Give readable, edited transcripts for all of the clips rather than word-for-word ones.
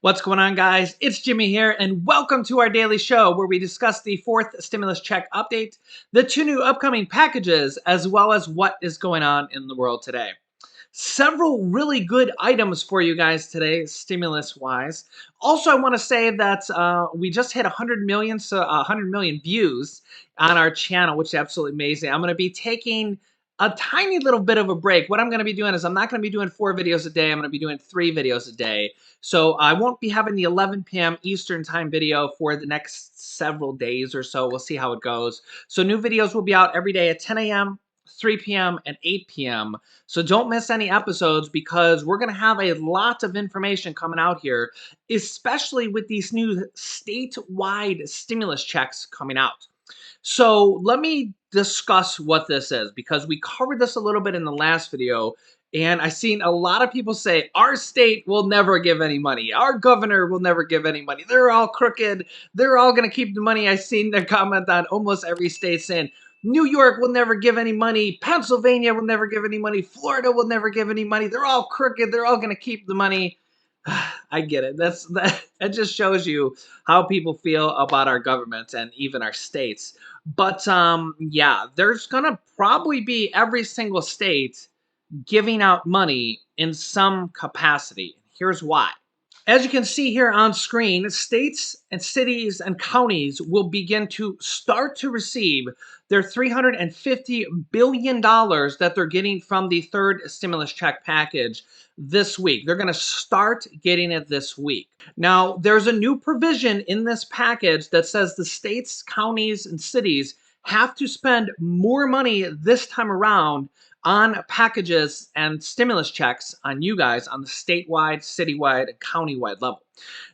What's going on, guys? It's Jimmy here, and welcome to our daily show where we discuss the fourth stimulus check update, the two new upcoming packages, as well as what is going on in the world today. Several really good items for you guys today, stimulus-wise. Also, I want to say that we just hit 100 million, 100 million views on our channel, which is absolutely amazing. I'm going to be taking a tiny little bit of a break. What I'm going to be doing is I'm not going to be doing 4 videos a day. I'm going to be doing 3 videos a day. So I won't be having the 11 p.m. Eastern time video for the next several days or so. We'll see how it goes. So new videos will be out every day at 10 a.m., 3 p.m., and 8 p.m. So don't miss any episodes because we're going to have a lot of information coming out here, especially with these new statewide stimulus checks coming out. So let me discuss what this is because we covered this a little bit in the last video. And I've seen a lot of people say, our state will never give any money. Our governor will never give any money. They're all crooked. They're all going to keep the money. I've seen their comment on almost every state saying, New York will never give any money. Pennsylvania will never give any money. Florida will never give any money. They're all crooked. They're all going to keep the money. I get it. That just shows you how people feel about our government and even our states. But yeah, there's gonna probably be every single state giving out money in some capacity. Here's why. As you can see here on screen, states and cities and counties will begin to start to receive their $350 billion that they're getting from the third stimulus check package this week. They're going to start getting it this week. Now, there's a new provision in this package that says the states, counties, and cities have to spend more money this time around on packages and stimulus checks on you guys on the statewide, citywide, and countywide level.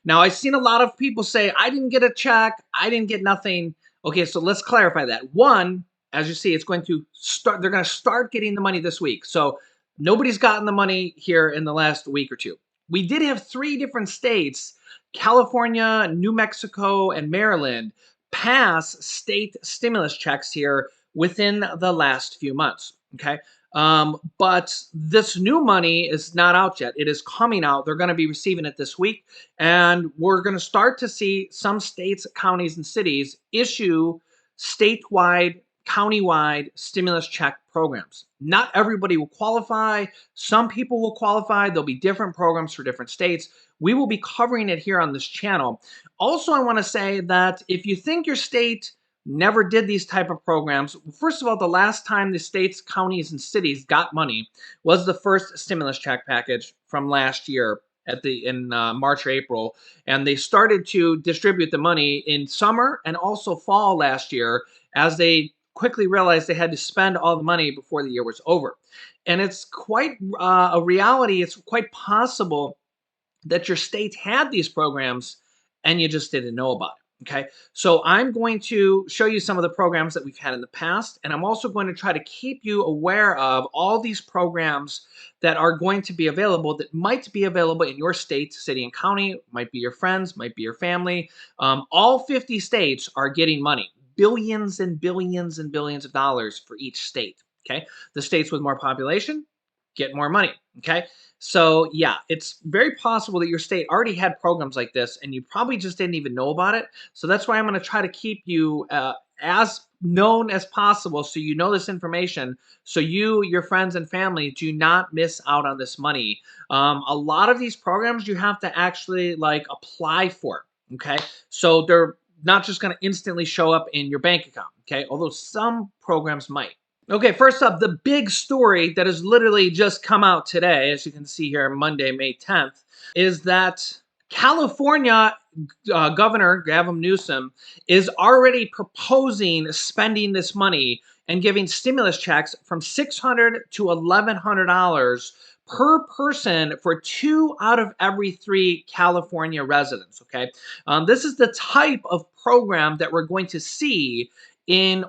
Now, I've seen a lot of people say, I didn't get a check, I didn't get nothing. Okay, so let's clarify that. One, as you see, it's going to start, they're going to start getting the money this week. So nobody's gotten the money here in the last week or two. We did have 3 different states, California, New Mexico, and Maryland, pass state stimulus checks here within the last few months. Okay. But this new money is not out yet. It is coming out. They're going to be receiving it this week. And we're going to start to see some states, counties, and cities issue statewide, countywide stimulus check programs. Not everybody will qualify. Some people will qualify. There'll be different programs for different states. We will be covering it here on this channel. Also, I want to say that if you think your state never did these type of programs. First of all, the last time the states, counties, and cities got money was the first stimulus check package from last year in March or April, and they started to distribute the money in summer and also fall last year as they quickly realized they had to spend all the money before the year was over. And it's quite a reality. It's quite possible that your state had these programs and you just didn't know about it. Okay, so I'm going to show you some of the programs that we've had in the past, and I'm also going to try to keep you aware of all these programs that are going to be available, that might be available in your state, city, and county, might be your friends, might be your family. All 50 states are getting money, billions and billions and billions of dollars for each state. Okay, the states with more population get more money. Okay, so yeah, it's very possible that your state already had programs like this and you probably just didn't even know about it. So that's why I'm going to try to keep you as known as possible so you know this information, so you, your friends, and family do not miss out on this money. A lot of these programs you have to actually apply for. Okay, so they're not just going to instantly show up in your bank account. Okay, although some programs might. Okay, first up, the big story that has literally just come out today, as you can see here, Monday, May 10th, is that California Governor Gavin Newsom is already proposing spending this money and giving stimulus checks from $600 to $1,100 per person for 2 out of every 3 California residents. Okay, this is the type of program that we're going to see in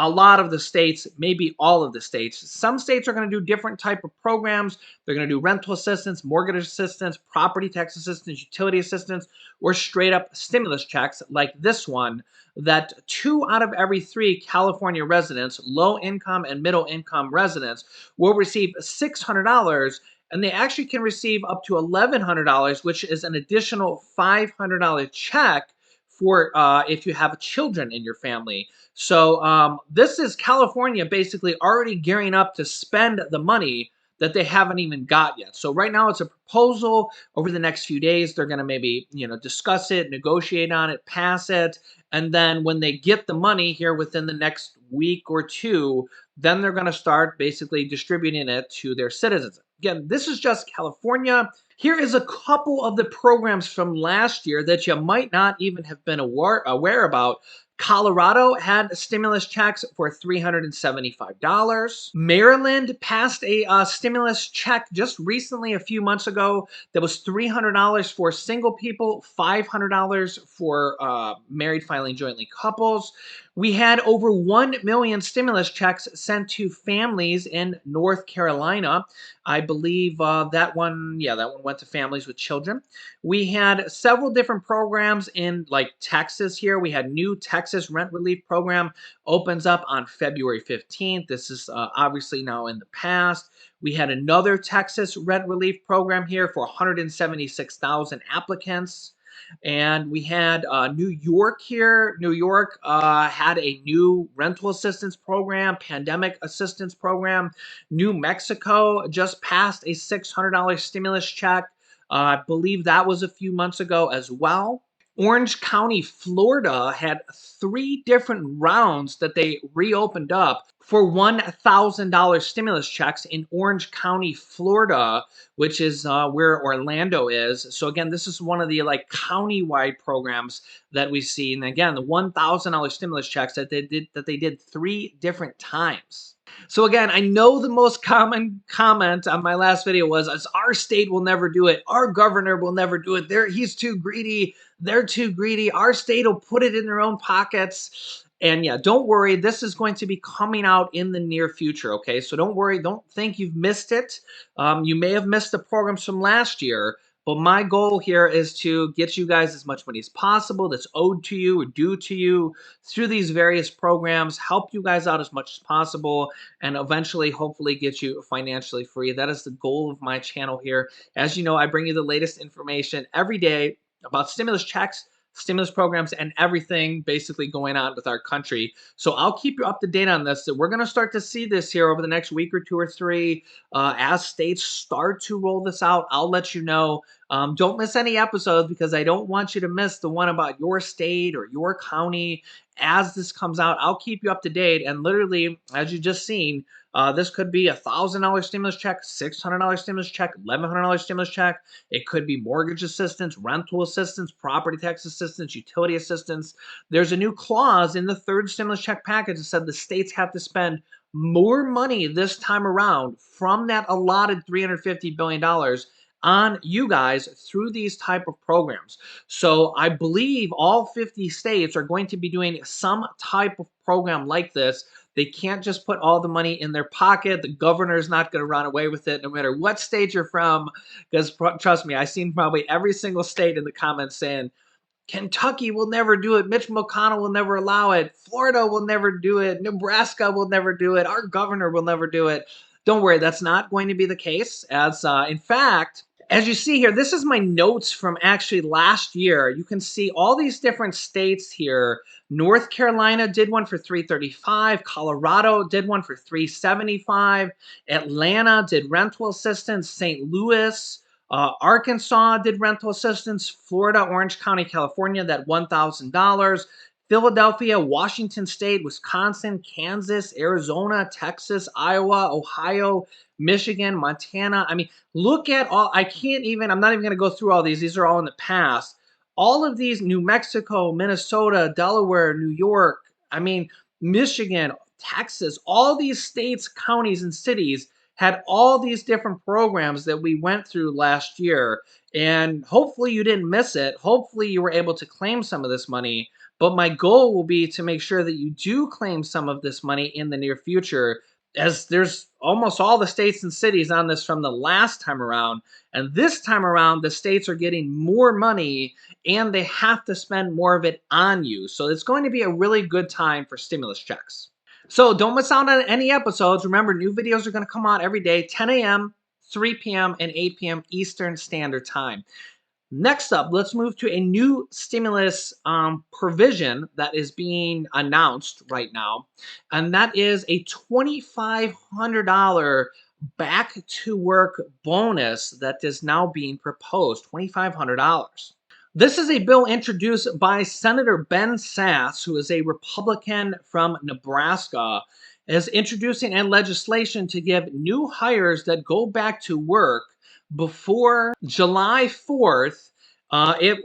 a lot of the states, maybe all of the states. Some states are going to do different type of programs. They're going to do rental assistance, mortgage assistance, property tax assistance, utility assistance, or straight up stimulus checks like this one, that 2 out of every 3 California residents, low income and middle income residents, will receive $600 and they actually can receive up to $1,100, which is an additional $500 check for if you have children in your family. So this is California basically already gearing up to spend the money that they haven't even got yet. So right now it's a proposal. Over the next few days, they're going to maybe discuss it, negotiate on it, pass it, and then when they get the money here within the next week or two, then they're going to start basically distributing it to their citizens. Again, this is just California. Here is a couple of the programs from last year that you might not even have been aware about. Colorado had stimulus checks for $375. Maryland passed a stimulus check just recently, a few months ago, that was $300 for single people, $500 for married filing jointly couples. We had over 1 million stimulus checks sent to families in North Carolina. I believe that one went to families with children. We had several different programs in like Texas here. We had new Texas rent relief program opens up on February 15th. This is obviously now in the past. We had another Texas rent relief program here for 176,000 applicants. And we had New York here. New York had a new rental assistance program, pandemic assistance program. New Mexico just passed a $600 stimulus check. I believe that was a few months ago as well. Orange County, Florida had 3 different rounds that they reopened up for $1,000 stimulus checks in Orange County, Florida, which is where Orlando is. So again, this is one of the like county-wide programs that we see. And again, the $1,000 stimulus checks that they did 3 different times. So again, I know the most common comment on my last video was, our state will never do it. Our governor will never do it. He's too greedy. They're too greedy. Our state will put it in their own pockets. And yeah, don't worry. This is going to be coming out in the near future, okay? So don't worry. Don't think you've missed it. You may have missed the programs from last year, but my goal here is to get you guys as much money as possible that's owed to you or due to you through these various programs, help you guys out as much as possible, and eventually, hopefully, get you financially free. That is the goal of my channel here. As you know, I bring you the latest information every day about stimulus checks, stimulus programs, and everything basically going on with our country. So I'll keep you up to date on this. So we're going to start to see this here over the next week or 2 or 3. As states start to roll this out, I'll let you know. Don't miss any episodes because I don't want you to miss the one about your state or your county. As this comes out, I'll keep you up to date. And literally, as you just seen, this could be $1,000 stimulus check, $600 stimulus check, $1,100 stimulus check. It could be mortgage assistance, rental assistance, property tax assistance, utility assistance. There's a new clause in the 3rd stimulus check package that said the states have to spend more money this time around from that allotted $350 billion on you guys through these type of programs. So I believe all 50 states are going to be doing some type of program like this. They can't just put all the money in their pocket. The governor's not going to run away with it no matter what state you're from, because trust me, I've seen probably every single state in the comments saying, Kentucky will never do it. Mitch McConnell will never allow it. Florida will never do it. Nebraska will never do it. Our governor will never do it. Don't worry, that's not going to be the case. As in fact, as you see here, this is my notes from actually last year. You can see all these different states here. North Carolina did one for $335. Colorado did one for $375. Atlanta did rental assistance. St. Louis, Arkansas did rental assistance. Florida, Orange County, California, that $1,000. Philadelphia, Washington State, Wisconsin, Kansas, Arizona, Texas, Iowa, Ohio, Michigan, Montana. I mean, look at all, I'm not even going to go through all these. These are all in the past. All of these, New Mexico, Minnesota, Delaware, New York, I mean, Michigan, Texas, all these states, counties, and cities had all these different programs that we went through last year. And hopefully you didn't miss it. Hopefully you were able to claim some of this money. But my goal will be to make sure that you do claim some of this money in the near future, as there's almost all the states and cities on this from the last time around. And this time around, the states are getting more money and they have to spend more of it on you. So it's going to be a really good time for stimulus checks. So don't miss out on any episodes. Remember, new videos are going to come out every day, 10 a.m., 3 p.m. and 8 p.m. Eastern Standard Time. Next up, let's move to a new stimulus provision that is being announced right now, and that is a $2,500 back to work bonus that is now being proposed. $2,500. This is a bill introduced by Senator Ben Sasse, who is a Republican from Nebraska, is introducing a legislation to give new hires that go back to work before July 4th.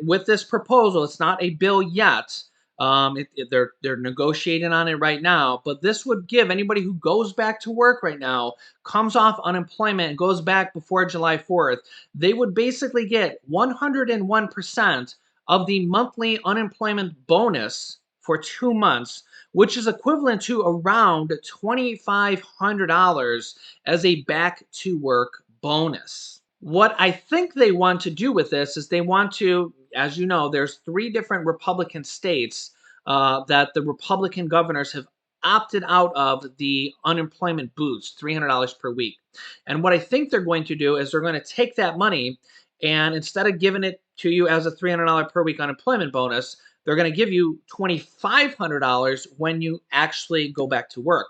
With this proposal, it's not a bill yet. They're negotiating on it right now, but this would give anybody who goes back to work right now, comes off unemployment and goes back before July 4th, they would basically get 101% of the monthly unemployment bonus for 2 months, which is equivalent to around $2,500 as a back to work bonus. What I think they want to do with this is they want to, as you know, there's 3 different Republican states that the Republican governors have opted out of the unemployment boost, $300 per week. And what I think they're going to do is they're going to take that money and instead of giving it to you as a $300 per week unemployment bonus, they're going to give you $2,500 when you actually go back to work.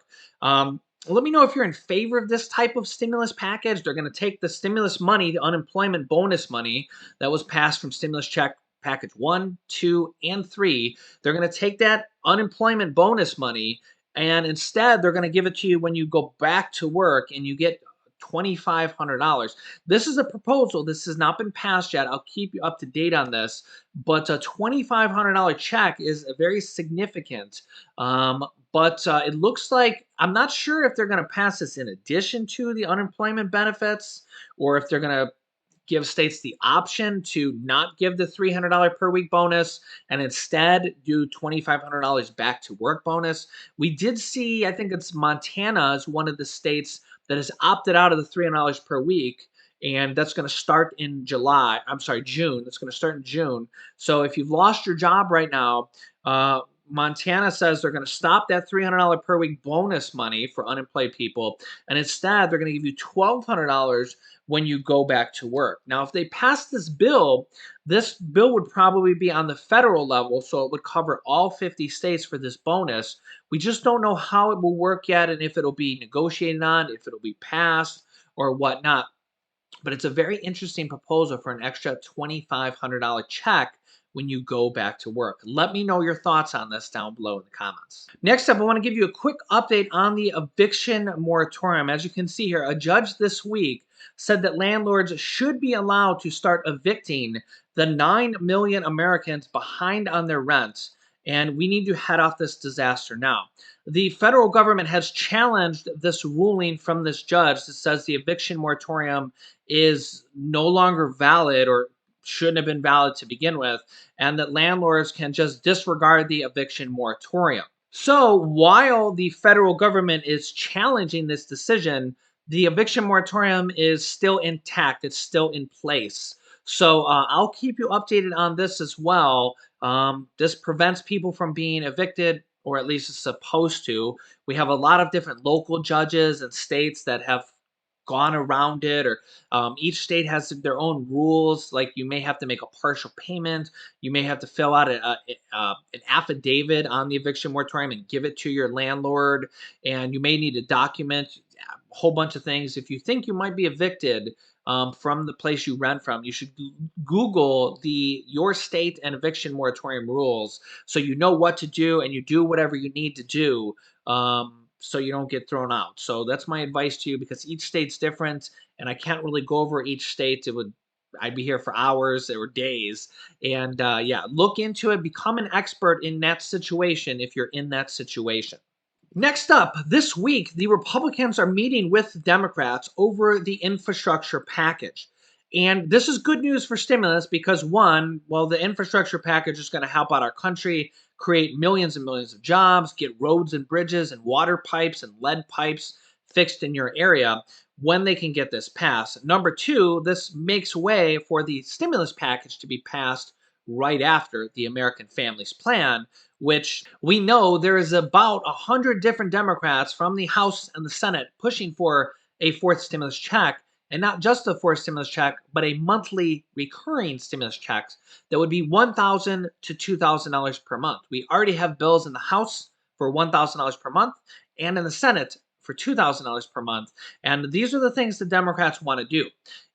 Let me know if you're in favor of this type of stimulus package. They're going to take the stimulus money, the unemployment bonus money that was passed from stimulus check package 1, 2, and 3. They're going to take that unemployment bonus money and instead they're going to give it to you when you go back to work and you get $2,500. This is a proposal. This has not been passed yet. I'll keep you up to date on this. But a $2,500 check is very significant. But it looks like I'm not sure if they're going to pass this in addition to the unemployment benefits or if they're going to give states the option to not give the $300 per week bonus and instead do $2,500 back to work bonus. We did see, I think it's Montana is one of the states that has opted out of the $300 per week. And that's going to start in June. That's going to start in June. So if you've lost your job right now, Montana says they're going to stop that $300 per week bonus money for unemployed people. And instead, they're going to give you $1,200 when you go back to work. Now, if they pass this bill would probably be on the federal level, so it would cover all 50 states for this bonus. We just don't know how it will work yet and if it'll be negotiated on, if it'll be passed or whatnot. But it's a very interesting proposal for an extra $2,500 check when you go back to work. Let me know your thoughts on this down below in the comments. Next up, I want to give you a quick update on the eviction moratorium. As you can see here, a judge this week said that landlords should be allowed to start evicting the 9 million Americans behind on their rent, and we need to head off this disaster now. The federal government has challenged this ruling from this judge that says the eviction moratorium is no longer valid or shouldn't have been valid to begin with, and that landlords can just disregard the eviction moratorium. So while the federal government is challenging this decision, the eviction moratorium is still intact. It's still in place. So I'll keep you updated on this as well. This prevents people from being evicted, or at least it's supposed to. We have a lot of different local judges and states that have gone around it, or each state has their own rules. Like you may have to make a partial payment, you may have to fill out an affidavit on the eviction moratorium and give it to your landlord, and you may need to document a whole bunch of things. If you think you might be evicted from the place you rent from, you should Google your state and eviction moratorium rules so you know what to do and you do whatever you need to do. So you don't get thrown out. So that's my advice to you, because each state's different and I can't really go over each state. I'd be here for hours or days. And yeah, look into it, become an expert in that situation if you're in that situation. Next up, this week, the Republicans are meeting with Democrats over the infrastructure package. And this is good news for stimulus because, one, well, the infrastructure package is going to help out our country, create millions and millions of jobs, get roads and bridges and water pipes and lead pipes fixed in your area when they can get this passed. Number two, this makes way for the stimulus package to be passed right after the American Families Plan, which we know there is about 100 different Democrats from the House and the Senate pushing for a fourth stimulus check. and not just a fourth stimulus check, but a monthly recurring stimulus checks that would be $1,000 to $2,000 per month. We already have bills in the House for $1,000 per month and in the Senate for $2,000 per month. And these are the things the Democrats want to do.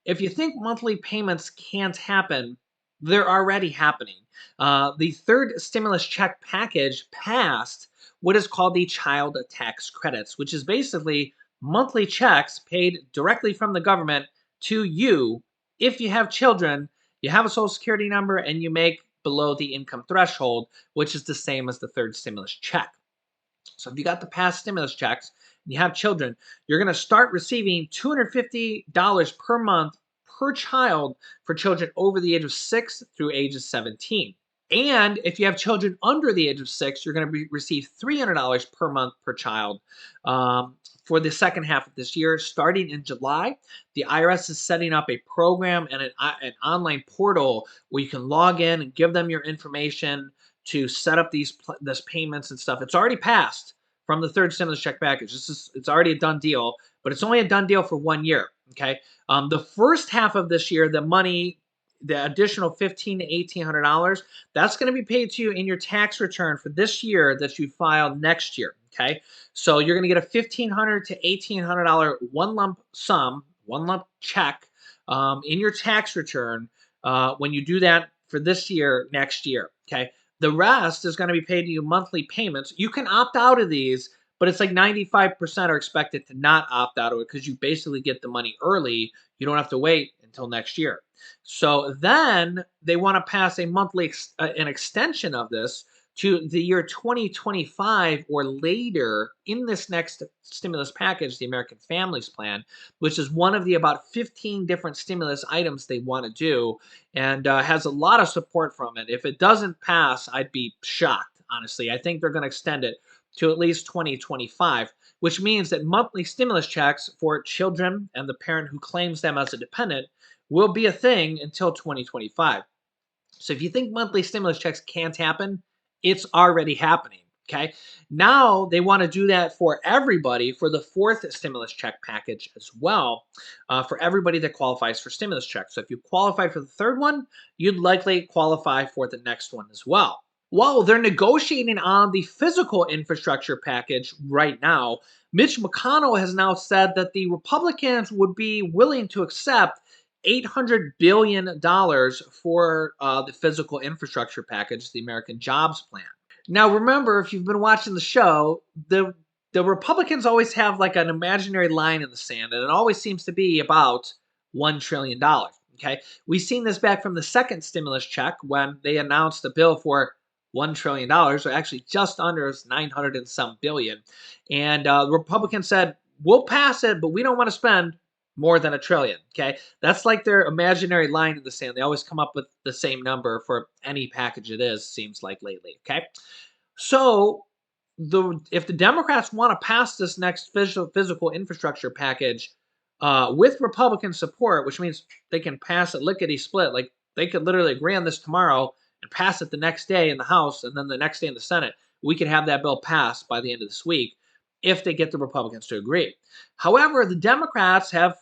If you think monthly payments can't happen, they're already happening. The third stimulus check package passed what is called the child tax credits, which is basically monthly checks paid directly from the government to you if you have children, you have a social security number, and you make below the income threshold, which is the same as the third stimulus check. So if you got the past stimulus checks and you have children, you're going to start receiving $250 per month per child for children over the age of 6 through ages 17. And if you have children under the age of 6, you're going to receive $300 per month per child for the second half of this year. Starting in July, the IRS is setting up a program and an online portal where you can log in and give them your information to set up these payments and stuff. It's already passed from the third stimulus check package. It's already a done deal, but it's only a done deal for 1 year. Okay, the first half of this year, the money, the additional $1,500 to $1,800, that's going to be paid to you in your tax return for this year that you file next year. Okay, so you're going to get a $1,500 to $1,800 one lump check in your tax return when you do that for this year, next year. Okay. The rest is going to be paid to you monthly payments. You can opt out of these, but it's like 95% are expected to not opt out of it because you basically get the money early. You don't have to wait until next year. So then they want to pass a monthly an extension of this to the year 2025 or later in this next stimulus package, the American Families Plan, which is one of the about 15 different stimulus items they want to do, and has a lot of support from it. If it doesn't pass, I'd be shocked, honestly. I think they're going to extend it to at least 2025, which means that monthly stimulus checks for children and the parent who claims them as a dependent will be a thing until 2025. So if you think monthly stimulus checks can't happen, it's already happening. Okay. Now they want to do that for everybody for the fourth stimulus check package as well, for everybody that qualifies for stimulus checks. So if you qualify for the third one, you'd likely qualify for the next one as well. While they're negotiating on the physical infrastructure package right now, Mitch McConnell has now said that the Republicans would be willing to accept $800 billion for the physical infrastructure package, the American Jobs Plan. Now, remember, if you've been watching the show, the Republicans always have like an imaginary line in the sand, and it always seems to be about $1 trillion. Okay, we've seen this back from the second stimulus check when they announced a bill for $1 trillion, or actually just under 900 and some billion. And the Republicans said, we'll pass it, but we don't want to spend more than $1 trillion. Okay, that's like their imaginary line in the sand. They always come up with the same number for any package it is, seems like lately. Okay, so if the Democrats want to pass this next physical infrastructure package with Republican support, which means they can pass it lickety split, like they could literally agree on this tomorrow and pass it the next day in the House and then the next day in the Senate, we could have that bill passed by the end of this week if they get the Republicans to agree. However, the Democrats have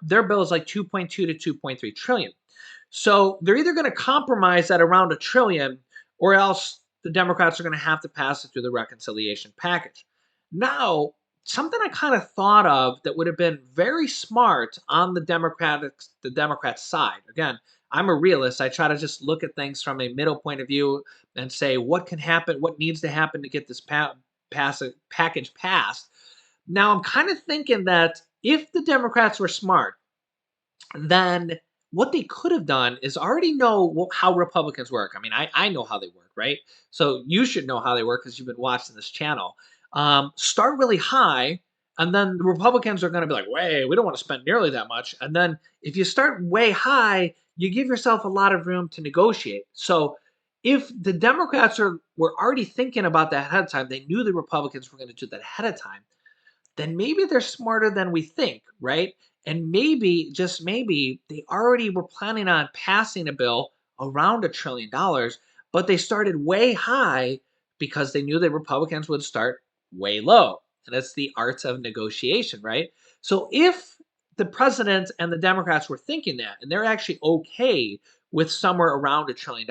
their bill is like 2.2 to 2.3 trillion. So they're either going to compromise at around $1 trillion or else the Democrats are going to have to pass it through the reconciliation package. Now, something I kind of thought of that would have been very smart on the Democrat side. Again, I'm a realist. I try to just look at things from a middle point of view and say what can happen, what needs to happen to get this package passed. Now, I'm kind of thinking that if the Democrats were smart, then what they could have done is already know how Republicans work. I mean, I know how they work, right? So you should know how they work because you've been watching this channel. Start really high, and then the Republicans are going to be like, "Wait, we don't want to spend nearly that much." And then if you start way high, you give yourself a lot of room to negotiate. So if the Democrats were already thinking about that ahead of time, they knew the Republicans were going to do that ahead of time, then maybe they're smarter than we think, right? And maybe, just maybe, they already were planning on passing a bill around $1 trillion, but they started way high because they knew the Republicans would start way low. And that's the art of negotiation, right? So if the president and the Democrats were thinking that, and they're actually okay with somewhere around $1 trillion,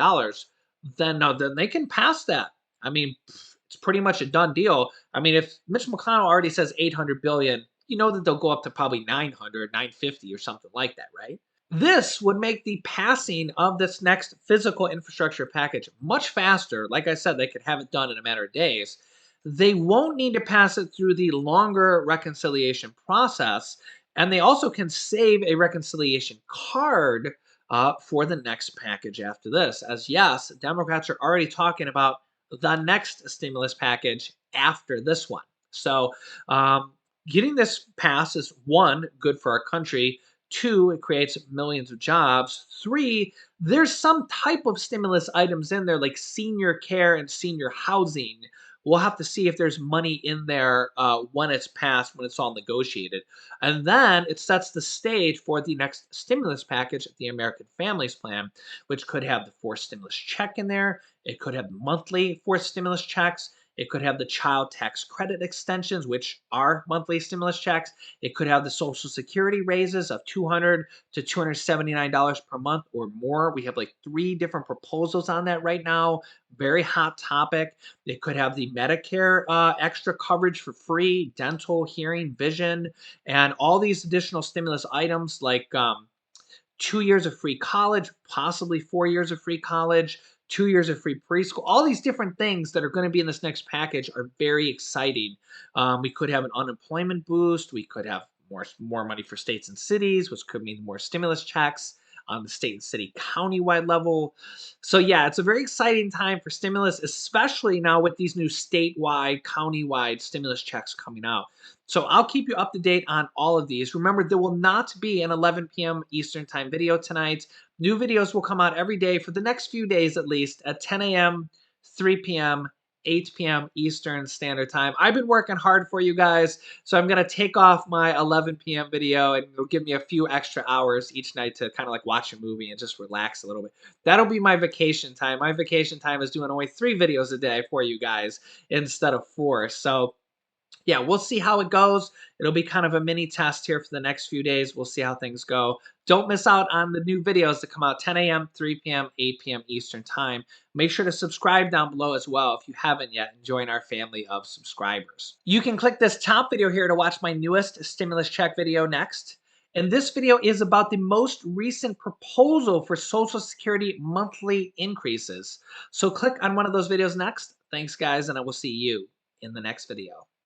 then they can pass that. I mean, it's pretty much a done deal. I mean, if Mitch McConnell already says 800 billion, you know that they'll go up to probably 900, 950 or something like that, right? This would make the passing of this next physical infrastructure package much faster. Like I said, they could have it done in a matter of days. They won't need to pass it through the longer reconciliation process, and they also can save a reconciliation card for the next package after this. As yes, Democrats are already talking about the next stimulus package after this one. So, getting this passed is one, good for our country. Two, it creates millions of jobs. Three, there's some type of stimulus items in there like senior care and senior housing. We'll have to see if there's money in there when it's passed, when it's all negotiated. And then it sets the stage for the next stimulus package, the American Families Plan, which could have the forced stimulus check in there. It could have monthly forced stimulus checks. It could have the child tax credit extensions, which are monthly stimulus checks. It could have the Social Security raises of $200 to $279 per month or more. We have like 3 different proposals on that right now. Very hot topic. It could have the Medicare extra coverage for free, dental, hearing, vision, and all these additional stimulus items like 2 years of free college, possibly 4 years of free college, 2 years of free preschool. All these different things that are going to be in this next package are very exciting. We could have an unemployment boost. We could have more money for states and cities, which could mean more stimulus checks on the state and city county-wide level. So yeah, it's a very exciting time for stimulus, especially now with these new statewide, county-wide stimulus checks coming out. So I'll keep you up to date on all of these. Remember, there will not be an 11 p.m. Eastern Time video tonight. New videos will come out every day for the next few days at least at 10 a.m., 3 p.m., 8 p.m. Eastern Standard Time. I've been working hard for you guys, so I'm going to take off my 11 p.m. video, and it'll give me a few extra hours each night to kind of like watch a movie and just relax a little bit. That'll be my vacation time. My vacation time is doing only 3 videos a day for you guys instead of 4. So yeah, we'll see how it goes. It'll be kind of a mini test here for the next few days. We'll see how things go. Don't miss out on the new videos that come out 10 a.m., 3 p.m., 8 p.m. Eastern Time. Make sure to subscribe down below as well if you haven't yet and join our family of subscribers. You can click this top video here to watch my newest stimulus check video next. And this video is about the most recent proposal for Social Security monthly increases. So click on one of those videos next. Thanks, guys, and I will see you in the next video.